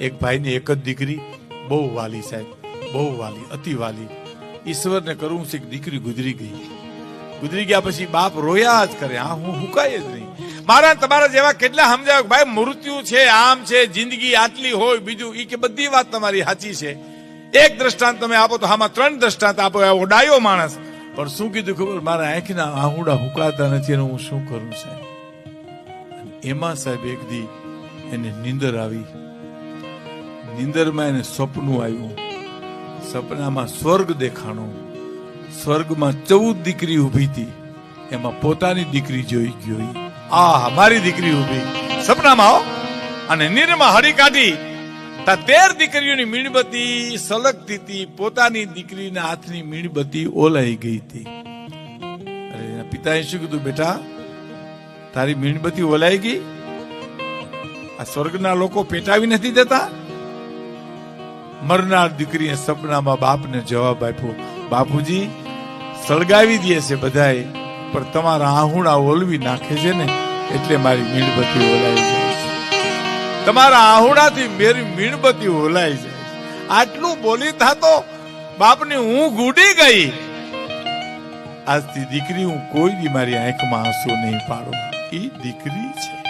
એક ભાઈની એક જ દીકરી, બહુ વાલી સાહેબ, બહુ વાલી, અતિ વાલી. ઈશ્વરને કરવું છે કે દીકરી ગુજરી ગઈ. ગુજરી ગયા પછી બાપ રોયા જ કરે, હા હું હુકાય જ નહીં. મારા તમારા જેવા કેટલા સમજાવ ભાઈ મૃત્યુ છે, આમ છે, જિંદગી આટલી હોય, બીજું ઈ કે બધી વાત તમારી સાચી છે. એક દ્રષ્ટાંત તમે આપો તો આમાં 3 દ્રષ્ટાંત આપો, એવો ડાયો માણસ. પણ શું કીધું ખબર, મારા આંખના આહુડા હુકાતા નથી અને હું શું કરું સાહેબ. એમાં સાહેબ એક દી એને નીંદર આવી. નીંદરમાં એને સપનું આવ્યું. સપનામાં સ્વર્ગ દેખાણો. સ્વર્ગમાં 14 દીકરી ઉભી હતી, એમાં પોતાની દીકરી જોઈ ગયો. આ મારી દીકરી ઉભી સપનામાં હો. અને નીરમાં હરી કાઢી 13 દીકરીઓની મીણબત્તી સલગતી હતી, પોતાની દીકરીના હાથની મીણબત્તી ઓલાઈ ગઈ હતી. અરે એના પિતાએ શું કીધું, બેટા તારી મીણબત્તી ઓલાઈ ગઈ, આ સ્વર્ગના લોકો પેટાવી નથી દેતા? મરનાર દીકરીએ સપનામાં બાપને જવાબ આપ્યો, બાપુજી સળગાવી દે છે બધાએ, પણ તમારા આહુડા ઓલવી નાખે છે ને એટલે મારી મીણબત્તી ઓલાઈ જાય છે. તમારા આહુડાથી મારી મીણબત્તી ઓલાઈ જાય. આટલું બોલી થાતો બાપની ઊંઘ ઉડી ગઈ. આજથી દીકરી હું કોઈ દી મારી આંખમાં આંસુ નહીં પાડું. એ દીકરી છે.